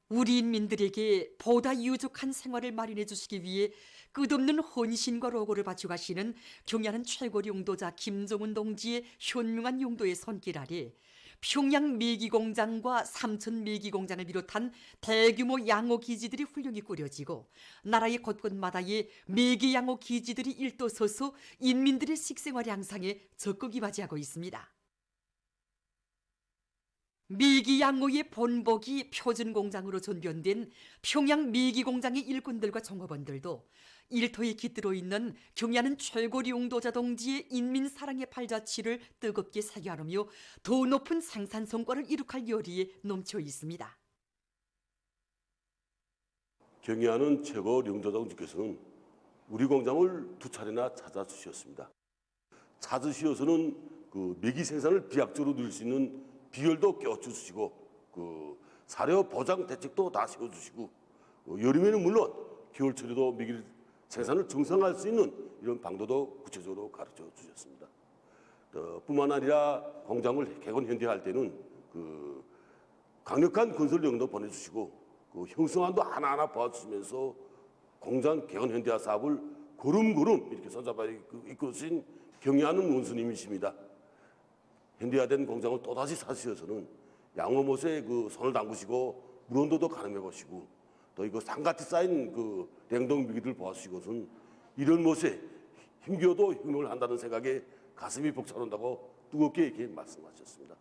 우리 인민들에게 보다 유족한 생활을 마련해 주시기 위해 끝없는 헌신과 로고를 바쳐가시는 경야는 최고 용도자 김정은 동지의 현명한 용도의 손길 아래 평양 메기공장과 삼천 메기공장을 비롯한 대규모 양호 기지들이 훌륭히 꾸려지고 나라의 곳곳마다의 메기 양호 기지들이 일도서서 인민들의 식생활 향상에 적극 이바지하고 있습니다. 미기 양호의 본복이 표준 공장으로 전변된 평양 미기 공장의 일꾼들과 종업원들도 일터에 깃들어 있는 경야는 최고 용도자 동지의 인민 사랑의 팔자취를 뜨겁게 새겨하며 더 높은 생산 성과를 이룩할 열의에 넘쳐 있습니다. 경의하는 최고 영도자님께서는 우리 공장을 두 차례나 찾아주셨습니다. 찾으시어서는 그 메기 생산을 비약적으로 늘릴 수 있는 비결도 껴주시고 사료 보장 대책도 다 세워주시고 여름에는 물론 겨울철에도 메기 생산을 정상화할 수 있는 이런 방도도 구체적으로 가르쳐 주셨습니다. 뿐만 아니라 공장을 개건 현대화할 때는 강력한 건설령도 보내주시고 형성안도 하나하나 봐주시면서 공장 개건 현대화 사업을 걸음걸음 이렇게 손잡아 이끌으신 경의하는 원수님이십니다. 현대화된 공장을 또다시 사시어서는 양호못에 손을 담그시고 물온도도 가늠해 보시고 또 이거 산같이 쌓인 냉동 미기를 보아주시고선 이런 못에 힘겨도 혁명을 한다는 생각에 가슴이 벅차온다고 뜨겁게 이렇게 말씀하셨습니다.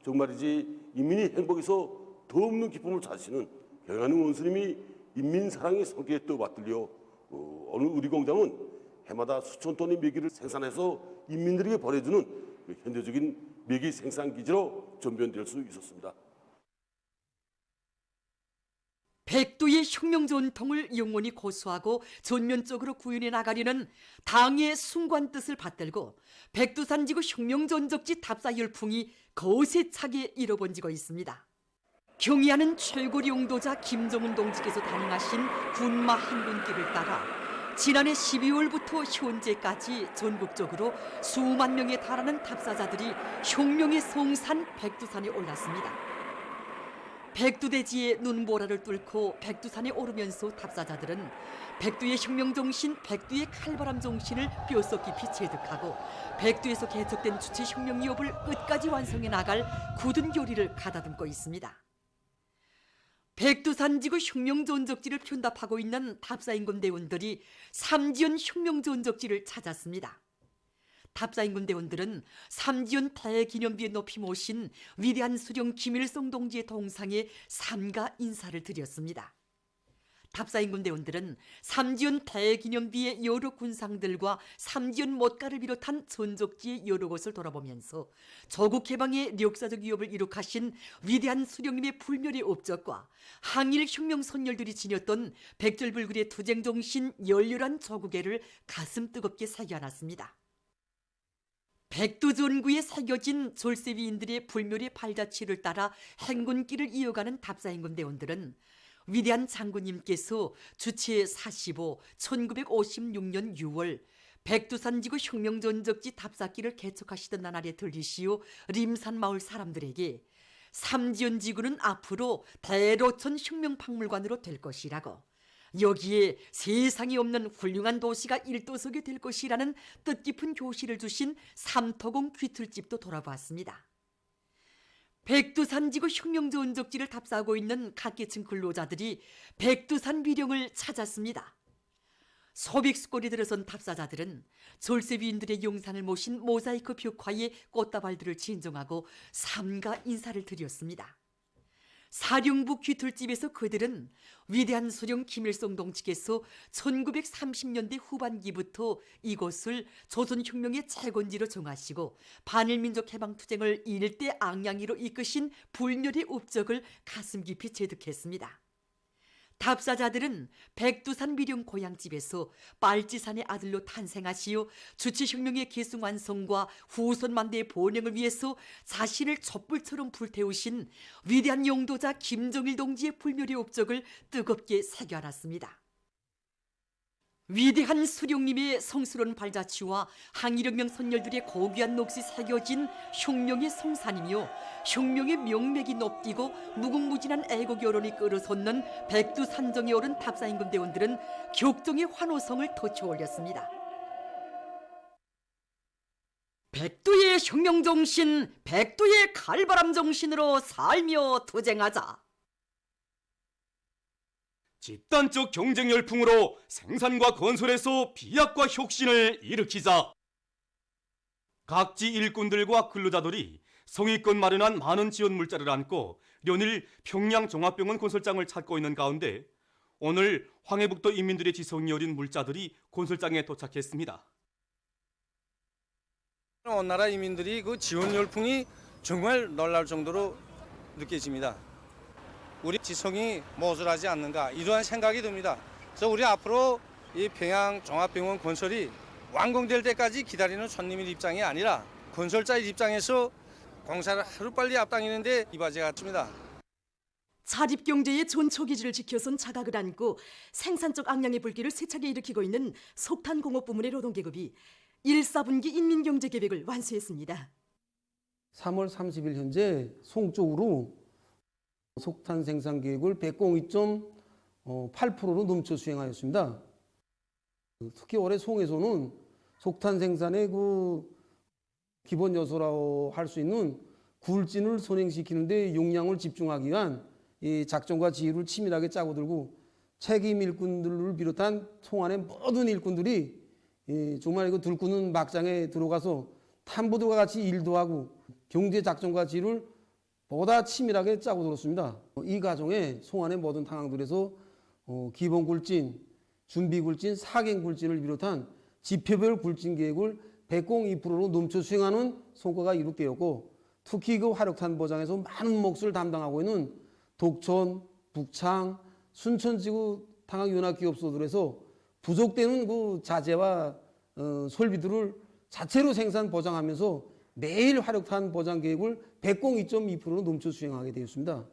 정말이지 인민이 행복해서 더 없는 기쁨을 찾으시는 경의하는 원수님이 인민 사랑의 손길에 떠받들려 오늘 우리 공장은 해마다 수천 톤의 메기를 생산해서 인민들에게 보내주는 현대적인 메기 생산 기지로 전변될 수 있었습니다. 백두의 혁명 전통을 영원히 고수하고 전면적으로 구현해 나가려는 당의 숭고한 뜻을 받들고 백두산지구 혁명 전적지 답사 열풍이 거세차게 일어번지고 있습니다. 경의하는 최고 용도자 김정은 동지께서 단행하신 군마 한군길을 따라 지난해 12월부터 현재까지 전국적으로 수만 명에 달하는 답사자들이 혁명의 성산 백두산에 올랐습니다. 백두대지의 눈보라를 뚫고 백두산에 오르면서 답사자들은 백두의 혁명정신, 백두의 칼바람 정신을 뼛속 깊이 체득하고 백두에서 개척된 주체 혁명 기업을 끝까지 완성해 나갈 굳은 교리를 가다듬고 있습니다. 백두산지구 혁명전적지를 편답하고 있는 답사인군 대원들이 삼지연 혁명전적지를 찾았습니다. 답사인군 대원들은 삼지연 대기념비에 높이 모신 위대한 수령 김일성 동지의 동상에 삼가 인사를 드렸습니다. 답사인군 대원들은 삼지연 대기념비의 여러 군상들과 삼지연 못가를 비롯한 전적지의 여러 곳을 돌아보면서 조국 해방의 역사적 위협을 이룩하신 위대한 수령님의 불멸의 업적과 항일 혁명 선열들이 지녔던 백절불굴의 투쟁 정신 열렬한 조국애를 가슴 뜨겁게 새겨안았습니다. 백두전구에 새겨진 졸세위인들의 불멸의 발자취를 따라 행군길을 이어가는 답사인군 대원들은 위대한 장군님께서 주체 45, 1956년 6월 백두산지구 혁명전적지 답사길을 개척하시던 나날에 들리시오 림산마을 사람들에게 삼지연지구는 앞으로 대로천 혁명박물관으로 될 것이라고 여기에 세상에 없는 훌륭한 도시가 일도석이 될 것이라는 뜻깊은 교시를 주신 삼토공 귀틀집도 돌아보았습니다. 백두산지구 혁명전적지를 답사하고 있는 각계층 근로자들이 백두산 위령을 찾았습니다. 소백수골에 들어선 답사자들은 졸세위인들의 용산을 모신 모자이크 벽화에 꽃다발들을 진정하고 삼가 인사를 드렸습니다. 사령부 귀틀집에서 그들은 위대한 수령 김일성 동지께서 1930년대 후반기부터 이곳을 조선혁명의 채권지로 정하시고 반일민족 해방투쟁을 일대 앙양이로 이끄신 불멸의 업적을 가슴 깊이 체득했습니다. 답사자들은 백두산 미령 고향집에서 빨지산의 아들로 탄생하시어 주체혁명의 계승 완성과 후손 만대의 번영을 위해서 자신을 촛불처럼 불태우신 위대한 용도자 김정일 동지의 불멸의 업적을 뜨겁게 새겨안았습니다. 위대한 수령님의 성스러운 발자취와 항일혁명 선열들의 고귀한 몫이 새겨진 흉명의 성산이며 흉명의 명맥이 높디고 무궁무진한 애국 여론이 끌어솟는 백두산정에 오른 답사임금 대원들은 격정의 환호성을 터치올렸습니다. 백두의 흉명정신, 백두의 칼바람 정신으로 살며 투쟁하자. 집단적 경쟁 열풍으로 생산과 건설에서 비약과 혁신을 일으키자. 각지 일꾼들과 근로자들이 성의껏 마련한 많은 지원 물자를 안고 연일 평양 종합병원 건설장을 찾고 있는 가운데 오늘 황해북도 인민들의 지성이 어린 물자들이 건설장에 도착했습니다. 온 나라 이민들이 그 지원 열풍이 정말 놀라울 정도로 느껴집니다. 우리 지성이 모자라지 않는가 이러한 생각이 듭니다. 그래서 우리 앞으로 이 평양 종합병원 건설이 완공될 때까지 기다리는 손님의 입장이 아니라 건설자의 입장에서 공사를 하루빨리 앞당기는데 이바지 같습니다. 자립경제의 존초기질을 지켜선 자각을 안고 생산적 악량의 불길을 세차게 일으키고 있는 속탄공업 부문의 노동계급이 1·4분기 인민경제계획을 완수했습니다. 3월 30일 현재 송쪽으로 속탄 생산 계획을 102.8%로 넘쳐 수행하였습니다. 특히 올해 송에서는 속탄 생산의 그 기본 요소라고 할 수 있는 굴진을 선행시키는 데 용량을 집중하기 위한 이 작전과 지휘를 치밀하게 짜고 들고 책임 일꾼들을 비롯한 송안의 모든 일꾼들이 정말 이거 들꾸는 막장에 들어가서 탐보들과 같이 일도 하고 경제 작전과 지휘를 보다 치밀하게 짜고 들었습니다. 이 과정에 송안의 모든 상황들에서 기본 굴진, 준비 굴진, 사갱 굴진을 비롯한 지표별 굴진 계획을 102%로 넘쳐 수행하는 성과가 이룩되었고 특히 그 화력탄 보장에서 많은 몫을 담당하고 있는 독촌, 북창, 순천지구 탄광연합기업소들에서 부족되는 그 자재와 설비들을 자체로 생산 보장하면서 매일 화력탄 보장 계획을 102.2%로 넘쳐 수행하게 되었습니다.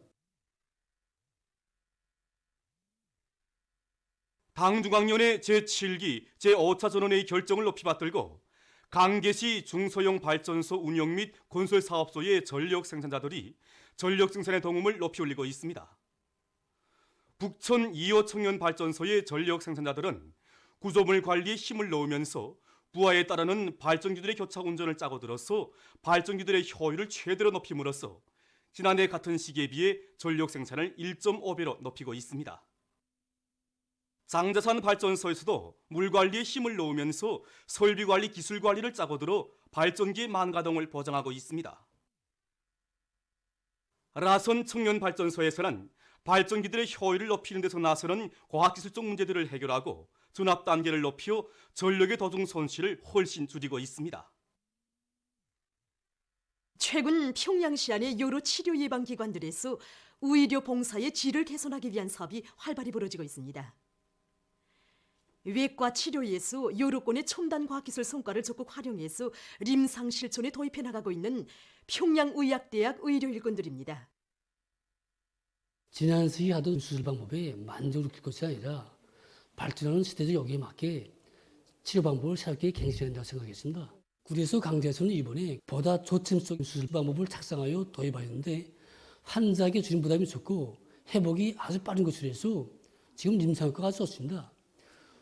당중앙위원회 제7기 제5차 전원회의 결정을 높이 받들고 강계시 중소형 발전소 운영 및 건설 사업소의 전력 생산자들이 전력 생산의 도움을 높이 올리고 있습니다. 북천 2호 청년 발전소의 전력 생산자들은 구조물 관리에 힘을 넣으면서 부하에 따르는 발전기들의 교차 운전을 짜고 들어서 발전기들의 효율을 최대로 높임으로써 지난해 같은 시기에 비해 전력 생산을 1.5배로 높이고 있습니다. 장자산 발전소에서도 물 관리에 힘을 넣으면서 설비 관리, 기술 관리를 짜고 들어 발전기의 만가동을 보장하고 있습니다. 라선 청년 발전소에서는 발전기들의 효율을 높이는 데서 나서는 과학기술적 문제들을 해결하고 전압 단계를 높여 전력의 도중 손실을 훨씬 줄이고 있습니다. 최근 평양시 안의 여러 치료 예방기관들에서 의료 봉사의 질을 개선하기 위한 사업이 활발히 벌어지고 있습니다. 외과 치료에서 여러 건의 첨단 과학기술 성과를 적극 활용해서 림상 실천에 도입해 나가고 있는 평양의학대학 의료일꾼들입니다. 지난시 하던 수술 방법에 만족을 느낄 것이 아니라 발전하는 시대적 여기에 맞게 치료 방법을 새롭게 갱신해야 한다고 생각했습니다. 그래서 강제에서는 이번에 보다 조침성 수술 방법을 착상하여 도입하였는데 환자에게 주는 부담이 적고 회복이 아주 빠른 것으로 해서 지금 임상효과가 아주 좋습니다.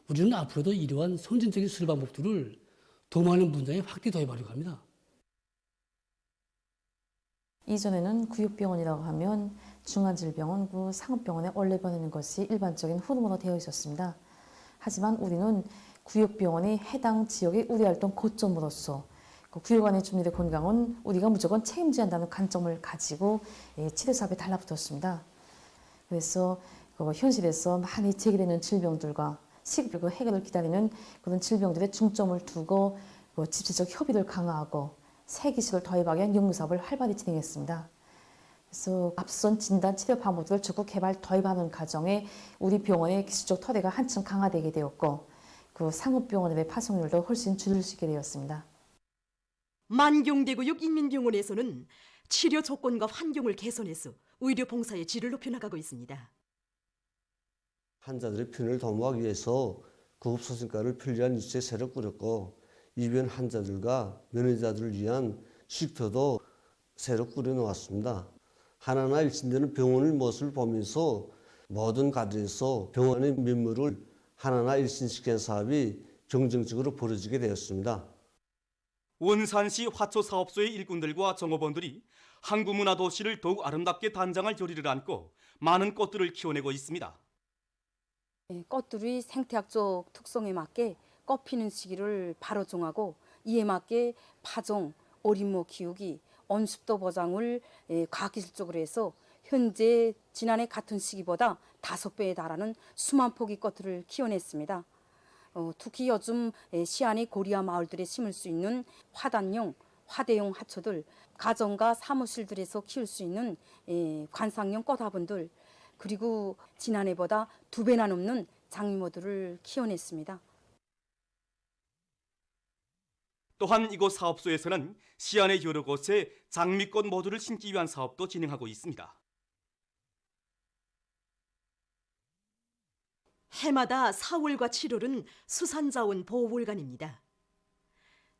우리는 앞으로도 이러한 선진적인 수술 방법들을 더 많은 분야에 확대 도입하려고 합니다. 이전에는 구역병원이라고 하면 중환질병원, 상업병원에 올려보내는 것이 일반적인 흐름으로 되어 있었습니다. 하지만 우리는 구역병원이 해당 지역의 의료활동 거점으로서 그 구역 안의 주민들의 건강은 우리가 무조건 책임져야 한다는 관점을 가지고 치료사업에 달라붙었습니다. 그래서 현실에서 많이 제기되는 질병들과 시급적으로 해결을 기다리는 그런 질병들의 중점을 두고 집체적 협의를 강화하고 새 기술을 도입하기 위한 연구사업을 활발히 진행했습니다. 그래서 앞선 진단 치료 방법들을 적극 개발 도입하는 과정에 우리 병원의 기술적 토대가 한층 강화되게 되었고 그 상업병원의 파송률도 훨씬 줄일 수 있게 되었습니다. 만경대구역 인민병원에서는 치료 조건과 환경을 개선해서 의료 봉사의 질을 높여나가고 있습니다. 환자들의 편을 도모하기 위해서 구급 소송과를 편리한 유치에 새로 꾸렸고 입원 환자들과 면회자들을 위한 쉼터도 새로 꾸려놓았습니다. 하나하나 일신되는 병원의 모습을 보면서 모든 가정에서 병원의 면모를 하나하나 일신시키는 사업이 경쟁적으로 벌어지게 되었습니다. 원산시 화초 사업소의 일꾼들과 정업원들이 항구문화도시를 더욱 아름답게 단장할 결의를 안고 많은 꽃들을 키워내고 있습니다. 꽃들이 생태학적 특성에 맞게 꽃 피는 시기를 바로 정하고 이에 맞게 파종, 어린모 키우기, 온습도 보장을 과학기술적으로 해서 현재 지난해 같은 시기보다 5배에 달하는 수만 폭의 꽃들을 키워냈습니다. 특히 요즘 시안의 고리와 마을들에 심을 수 있는 화단용, 화대용 하초들, 가정과 사무실들에서 키울 수 있는 관상용 꽃화분들, 그리고 지난해보다 2배나 넘는 장미모들을 키워냈습니다. 또한 이곳 사업소에서는 시안의 여러 곳에 장미꽃 모두를 심기 위한 사업도 진행하고 있습니다. 해마다 4월과 7월은 수산자원 보호월간입니다.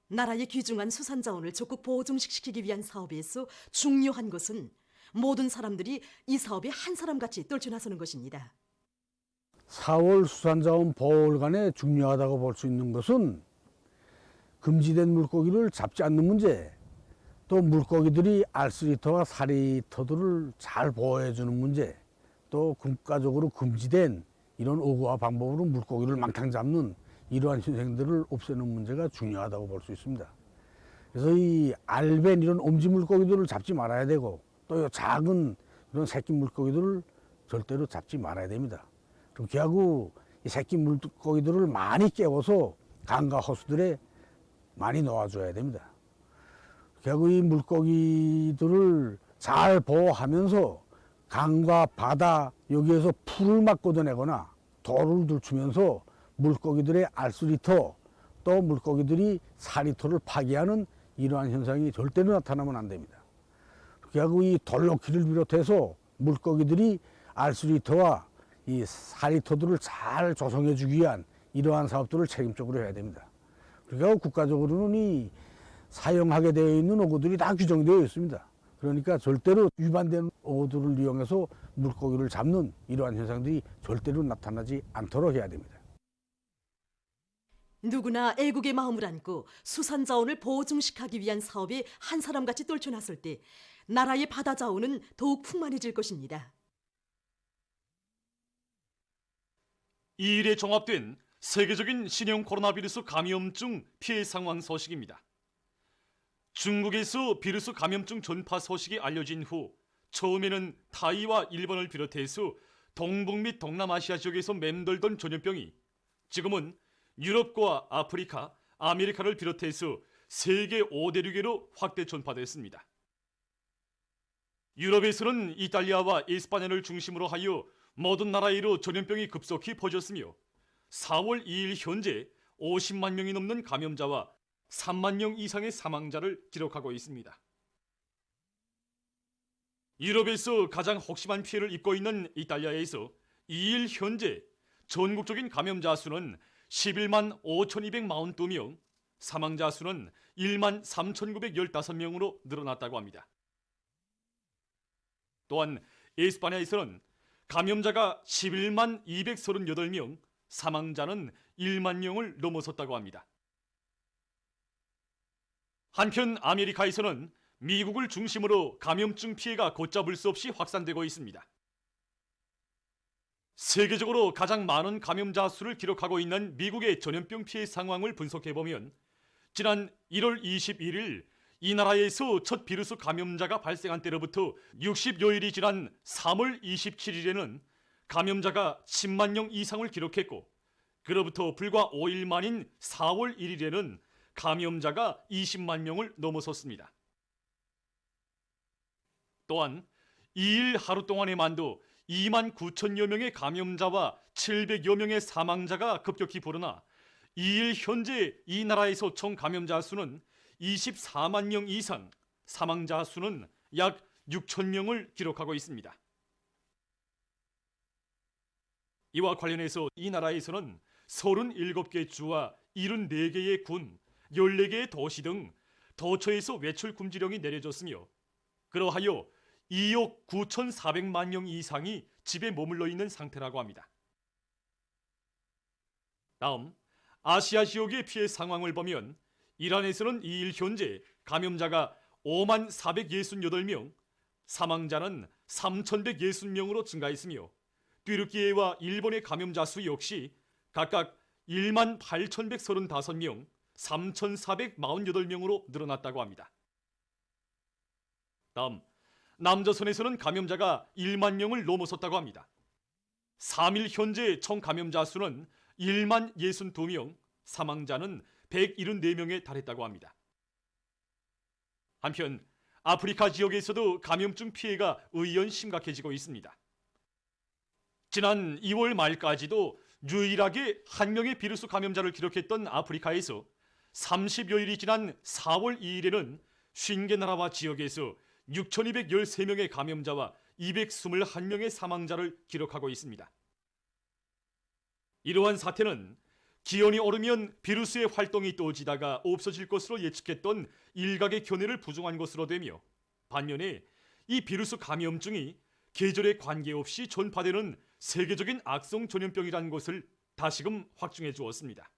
나라의 귀중한 수산자원을 적극 보존시키기 위한 사업에서 중요한 것은 모든 사람들이 이 사업에 한 사람같이 떨쳐나서는 것입니다. 4월 수산자원 보호월간에 중요하다고 볼 수 있는 것은 금지된 물고기를 잡지 않는 문제, 또 물고기들이 알쓰리터와 사리터들을 잘 보호해주는 문제, 또 국가적으로 금지된 이런 어구와 방법으로 물고기를 망탕 잡는 이러한 현상들을 없애는 문제가 중요하다고 볼 수 있습니다. 그래서 이 알벤 이런 엄지 물고기들을 잡지 말아야 되고 또 작은 이런 새끼 물고기들을 절대로 잡지 말아야 됩니다. 그렇게 하고 이 새끼 물고기들을 많이 깨워서 강과 호수들에 많이 놓아줘야 됩니다. 그렇게 하고 이 물고기들을 잘 보호하면서 강과 바다 여기에서 풀을 막 걷어내거나 돌을 들추면서 물고기들의 알쓰리터 또 물고기들이 사리터를 파괴하는 이러한 현상이 절대로 나타나면 안 됩니다. 그렇게 하고 이 돌놓기를 비롯해서 물고기들이 알쓰리터와 이 사리터들을 잘 조성해 주기 위한 이러한 사업들을 책임적으로 해야 됩니다. 그렇게 하고 국가적으로는 이 사용하게 되어 있는 어구들이 다 규정되어 있습니다. 그러니까 절대로 위반된 어구들을 이용해서 물고기를 잡는 이러한 현상들이 절대로 나타나지 않도록 해야 됩니다. 누구나 애국의 마음을 안고 수산자원을 보존시키기 위한 사업에 한 사람같이 떨쳐났을 때 나라의 바다자원은 더욱 풍만해질 것입니다. 이 일에 종합된 세계적인 신형 코로나 비루스 감염증 피해 상황 소식입니다. 중국에서 비루스 감염증 전파 소식이 알려진 후 처음에는 타이와 일본을 비롯해서 동북 및 동남아시아 지역에서 맴돌던 전염병이 지금은 유럽과 아프리카, 아메리카를 비롯해서 세계 5대륙으로 확대 전파됐습니다. 유럽에서는 이탈리아와 이스파냐를 중심으로 하여 모든 나라로 전염병이 급속히 퍼졌으며 4월 2일 현재 50만 명이 넘는 감염자와 3만 명 이상의 사망자를 기록하고 있습니다. 유럽에서 가장 혹심한 피해를 입고 있는 이탈리아에서 2일 현재 전국적인 감염자 수는 11만 5,242명, 사망자 수는 1만 3,915명으로 늘어났다고 합니다. 또한 에스파냐에서는 감염자가 11만 238명, 사망자는 1만 명을 넘어섰다고 합니다. 한편 아메리카에서는 미국을 중심으로 감염증 피해가 걷잡을 수 없이 확산되고 있습니다. 세계적으로 가장 많은 감염자 수를 기록하고 있는 미국의 전염병 피해 상황을 분석해보면 지난 1월 21일 이 나라에서 첫 비루스 감염자가 발생한 때로부터 60여일이 지난 3월 27일에는 감염자가 10만 명 이상을 기록했고 그로부터 불과 5일 만인 4월 1일에는 감염자가 20만 명을 넘어섰습니다. 또한 2일 하루 동안에만도 2만 9천여 명의 감염자와 700여 명의 사망자가 급격히 불어나 2일 현재 이 나라에서 총 감염자 수는 24만 명 이상, 사망자 수는 약 6천 명을 기록하고 있습니다. 이와 관련해서 이 나라에서는 37개 주와 74개의 군, 14개의 도시 등 도처에서 외출 금지령이 내려졌으며 그러하여 2억 9,400만 명 이상이 집에 머물러 있는 상태라고 합니다. 다음 아시아 지역의 피해 상황을 보면 이란에서는 2일 현재 감염자가 5만 468명, 사망자는 3,160명으로 증가했으며 튀르키예와 일본의 감염자 수 역시 각각 1만 8,135명, 3,448명으로 늘어났다고 합니다. 다음 남조선에서는 감염자가 1만 명을 넘어섰다고 합니다. 3일 현재 총 감염자 수는 1만 62명, 사망자는 174명에 달했다고 합니다. 한편 아프리카 지역에서도 감염증 피해가 의연 심각해지고 있습니다. 지난 2월 말까지도 유일하게 한 명의 비루스 감염자를 기록했던 아프리카에서 30여일이 지난 4월 2일에는 50개 나라와 지역에서 6,213명의 감염자와 221명의 사망자를 기록하고 있습니다. 이러한 사태는 기온이 오르면 비루스의 활동이 또지다가 없어질 것으로 예측했던 일각의 견해를 부정한 것으로 되며 반면에 이 비루스 감염증이 계절에 관계없이 전파되는 세계적인 악성 전염병이라는 것을 다시금 확증해 주었습니다.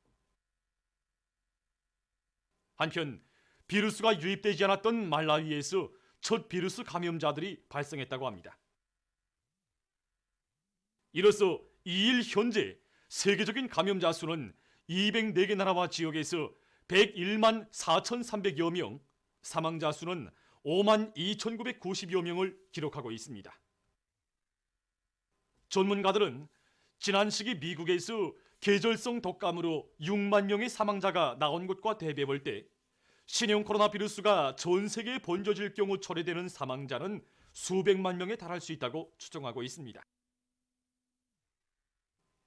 한편 비루스가 유입되지 않았던 말라위에서 첫 비루스 감염자들이 발생했다고 합니다. 이로써 2일 현재 세계적인 감염자 수는 204개 나라와 지역에서 101만 4,300여 명, 사망자 수는 5만 2,990여 명을 기록하고 있습니다. 전문가들은 지난 시기 미국에서 계절성 독감으로 6만 명의 사망자가 나온 것과 대비해 볼 때 신형 코로나 비루스가 전 세계에 번져질 경우 초래되는 사망자는 수백만 명에 달할 수 있다고 추정하고 있습니다.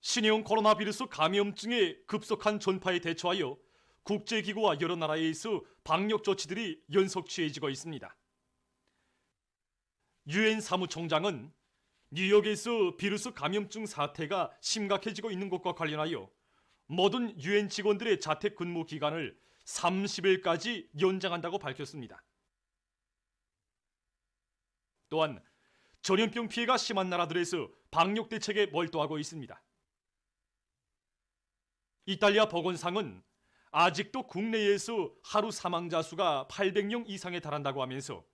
신형 코로나 비루스 감염증의 급속한 전파에 대처하여 국제기구와 여러 나라에서 방역 조치들이 연속 취해지고 있습니다. 유엔 사무총장은 뉴욕에서 비루스 감염증 사태가 심각해지고 있는 것과 관련하여 모든 유엔 직원들의 자택 근무 기간을 30일까지 연장한다고 밝혔습니다. 또한 전염병 피해가 심한 나라들에서 방역 대책에 몰두하고 있습니다. 이탈리아 보건상은 아직도 국내에서 하루 사망자 수가 800명 이상에 달한다고 하면서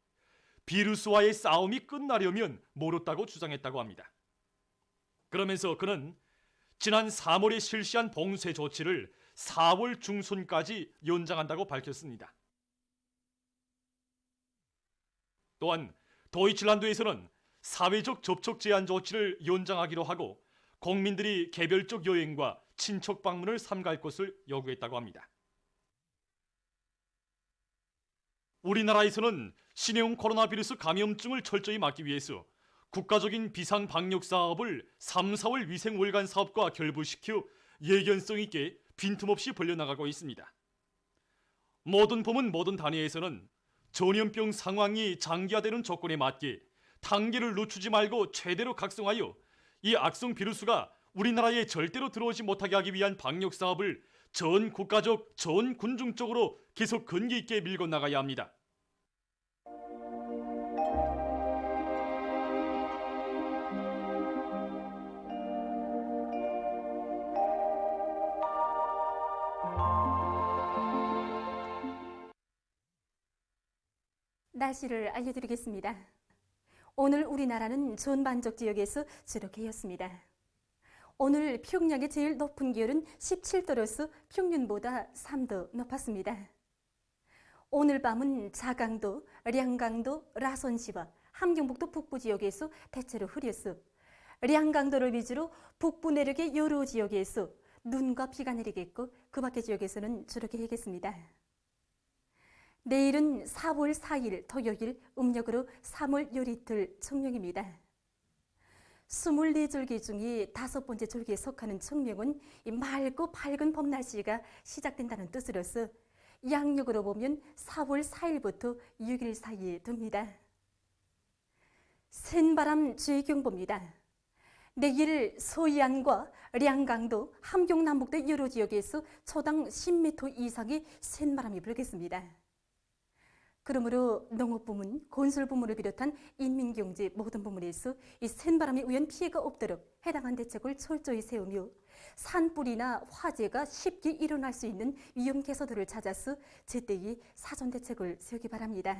비루스와의 싸움이 끝나려면 멀었다고 주장했다고 합니다. 그러면서 그는 지난 3월에 실시한 봉쇄 조치를 4월 중순까지 연장한다고 밝혔습니다. 또한 도이칠란드에서는 사회적 접촉 제한 조치를 연장하기로 하고 국민들이 개별적 여행과 친척 방문을 삼가할 것을 요구했다고 합니다. 우리나라에서는 신형 코로나 비루스 감염증을 철저히 막기 위해서 국가적인 비상 방역 사업을 3, 4월 위생 월간 사업과 결부시켜 예견성 있게 빈틈없이 벌려나가고 있습니다. 모든 부문 모든 단위에서는 전염병 상황이 장기화되는 조건에 맞게 단계를 늦추지 말고 최대로 각성하여 이 악성 비루스가 우리나라에 절대로 들어오지 못하게 하기 위한 방역 사업을 전 국가적, 전 군중적으로 계속 근기 있게 밀고 나가야 합니다. 날씨를 알려드리겠습니다. 오늘 우리나라는 전반적 지역에서 주룩해였습니다. 오늘 평양의 제일 높은 기온은 17도로서 평년보다 3도 높았습니다. 오늘 밤은 자강도, 량강도, 라선시와 함경북도 북부 지역에서 대체로 흐렸어 량강도를 위주로 북부 내륙의 여러 지역에서 눈과 비가 내리겠고 그 밖의 지역에서는 주룩해 하겠습니다. 내일은 4월 4일 토요일 음력으로 3월 요리틀 청명입니다. 24줄기 중에 5번째 줄기에 속하는 청명은 맑고 밝은 봄 날씨가 시작된다는 뜻으로서 양력으로 보면 4월 4일부터 6일 사이에 둡니다. 센바람 주의경보입니다. 내일 서해안과 량강도, 함경 남북도 여러 지역에서 초당 10m 이상의 센 바람이 불겠습니다. 그러므로 농업부문, 건설부문을 비롯한 인민경제 모든 부문에서 이 센 바람에 의한 피해가 없도록 해당한 대책을 철저히 세우며 산불이나 화재가 쉽게 일어날 수 있는 위험 개소들을 찾아서 제때의 사전 대책을 세우기 바랍니다.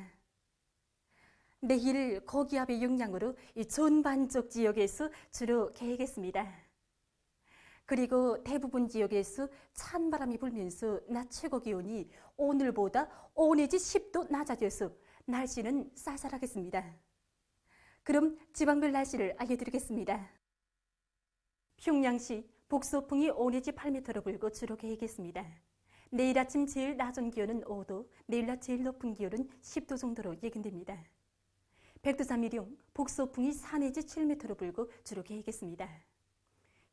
내일 고기압의 영향으로 이 전반적 지역에서 주로 개겠습니다. 그리고 대부분 지역에서 찬바람이 불면서 낮 최고 기온이 오늘보다 5 내지 10도 낮아져서 날씨는 쌀쌀하겠습니다. 그럼 지방별 날씨를 알려드리겠습니다. 평양시 북서풍이 5 내지 8m로 불고 주로 개겠습니다. 내일 아침 제일 낮은 기온은 5도, 내일 낮 제일 높은 기온은 10도 정도로 예견됩니다. 백두산미령 북서풍이 4 내지 7m로 불고 주로 개겠습니다.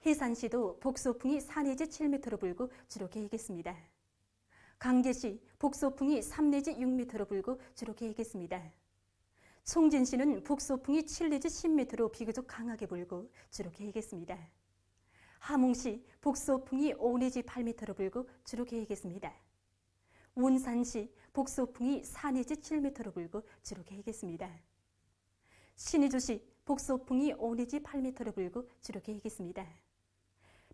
해산시도 북서풍이 4 내지 7m로 불고 주로 개겠습니다. 강계시 북서풍이 3 내지 6m로 불고 주로 개겠습니다. 송진시는 북서풍이 7 내지 10m로 비교적 강하게 불고 주로 개겠습니다. 함흥시 북서풍이 5 내지 8m로 불고 주로 개겠습니다. 원산시 북서풍이 4 내지 7m로 불고 주로 개겠습니다. 신의주시 북서풍이 5 내지 8m로 불고 주로 개겠습니다.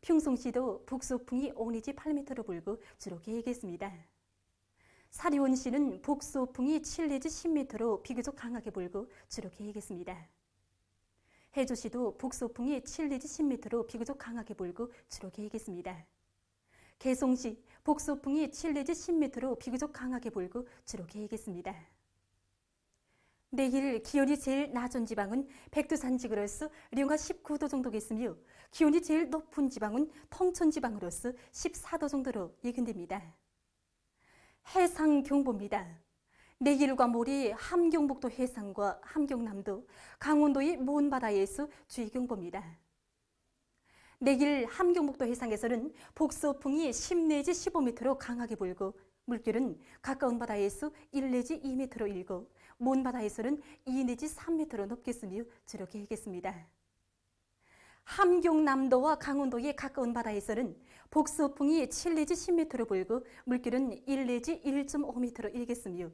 평송시도 북서풍이 5 내지 8m로 불고 주로 개겠습니다. 사리원시는 북서풍이 7 내지 10m로 비교적 강하게 불고 주로 개겠습니다. 해주시도 북서풍이 7 내지 10m로 비교적 강하게 불고 주로 개겠습니다. 개송시 북서풍이 7 내지 10m로 비교적 강하게 불고 주로 개겠습니다. 내일 기온이 제일 낮은 지방은 백두산지구로서 령하 19도 정도겠으며 기온이 제일 높은 지방은 통천지방으로서 14도 정도로 예견됩니다. 해상경보입니다. 내일과 모레 함경북도 해상과 함경남도, 강원도의 먼 바다에서 주의경보입니다. 내일 함경북도 해상에서는 북서풍이 10 내지 15m로 강하게 불고 물결은 가까운 바다에서 1 내지 2m로 일고 먼 바다에서는 2 내지 3m로 높겠으며 주로 개겠습니다. 함경남도와 강원도의 가까운 바다에서는 북서풍이 7 내지 10m로 불고 물결은 1 내지 1.5m로 일겠으며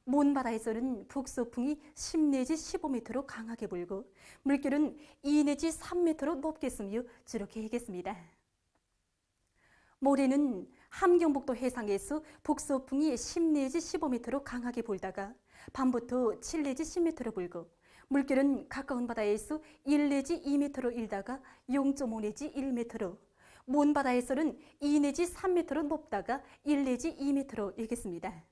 먼 바다에서는 북서풍이 10 내지 15m로 강하게 불고 물결은 2 내지 3m로 높겠으며 주로 개겠습니다. 모레는 함경북도 해상에서 북서풍이 10 내지 15m로 강하게 불다가 밤부터 7 내지 10m로 불고 물결은 가까운 바다에서 1 내지 2m로 일다가 0.5 내지 1m로 먼 바다에서는 2 내지 3m로 높다가 1 내지 2m로 일겠습니다.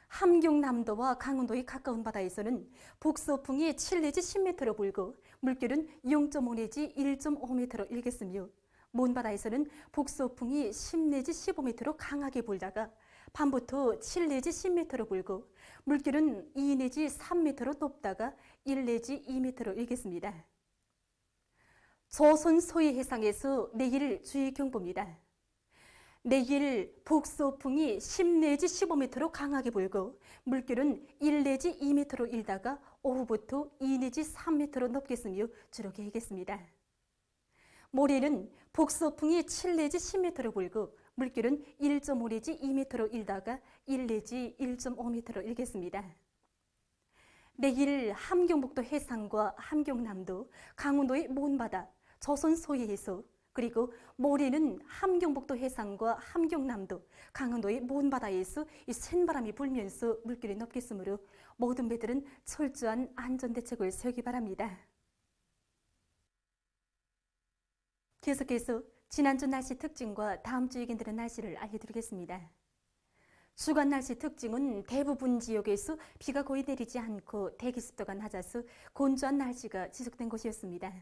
함경남도와 강원도의 가까운 바다에서는 북서풍이 7 내지 10m로 불고 물결은 0.5 내지 1.5m로 일겠으며 먼 바다에서는 북서풍이 10 내지 15m로 강하게 불다가 밤부터 7 내지 10m로 불고 물결은 2 내지 3m로 높다가 1 내지 2m로 일겠습니다. 조선 서해 해상에서 내일 주의경보입니다. 내일 북서풍이 10 내지 15m로 강하게 불고 물결은 1 내지 2m로 일다가 오후부터 2 내지 3m로 높겠으며 주로 개겠습니다. 모레는 북서풍이 7 내지 10m로 불고 물결은 1.5 내지 2m로 일다가 1 내지 1.5m로 일겠습니다. 내일 함경북도 해상과 함경남도, 강원도의 먼 바다, 조선 서해에서 그리고 모레는 함경북도 해상과 함경남도, 강원도의 먼 바다에서 이 센 바람이 불면서 물결이 높겠으므로 모든 배들은 철저한 안전대책을 세우기 바랍니다. 계속해서 지난주 날씨 특징과 다음 주 예견되는 날씨를 알려드리겠습니다. 주간 날씨 특징은 대부분 지역에서 비가 거의 내리지 않고 대기 습도가 낮아서 건조한 날씨가 지속된 것이었습니다.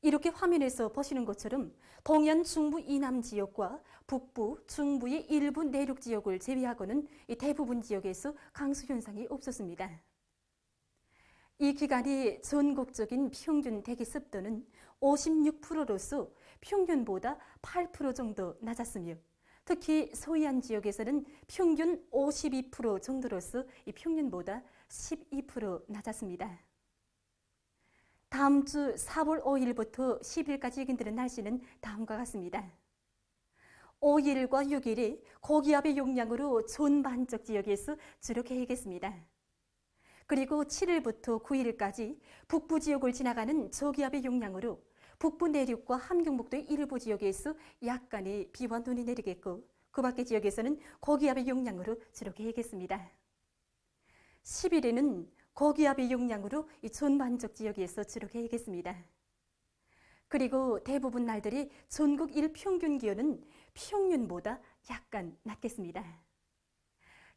이렇게 화면에서 보시는 것처럼 동해안 중부 이남 지역과 북부, 중부의 일부 내륙 지역을 제외하고는 이 대부분 지역에서 강수 현상이 없었습니다. 이 기간이 전국적인 평균 대기 습도는 56%로서 평균보다 8% 정도 낮았으며 특히 서해안 지역에서는 평균 52% 정도로서 이 평균보다 12% 낮았습니다. 다음 주 4월 5일부터 10일까지 예견되는 날씨는 다음과 같습니다. 5일과 6일이 고기압의 용량으로 전반적 지역에서 주로 개겠습니다. 그리고 7일부터 9일까지 북부 지역을 지나가는 저기압의 용량으로 북부 내륙과 함경북도의 일부 지역에서 약간의 비와 눈이 내리겠고 그 밖의 지역에서는 고기압의 용량으로 주로 개겠습니다. 10일에는 고기압의 용량으로 이 전반적 지역에서 주로 개겠습니다. 그리고 대부분 날들이 전국 일평균 기온은 평년보다 약간 낮겠습니다.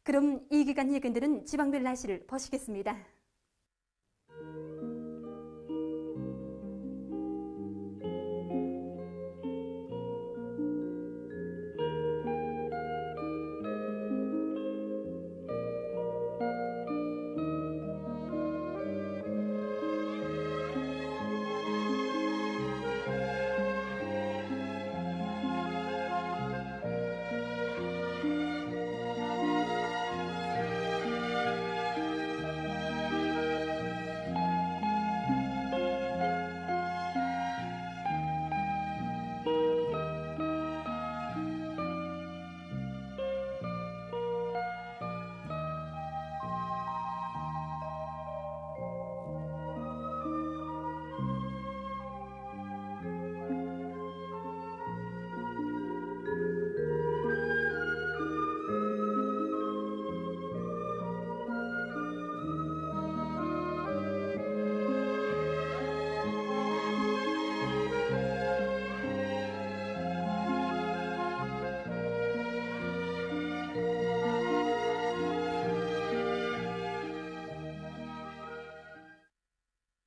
그럼 이 기간 예견되는 지방별 날씨를 보시겠습니다.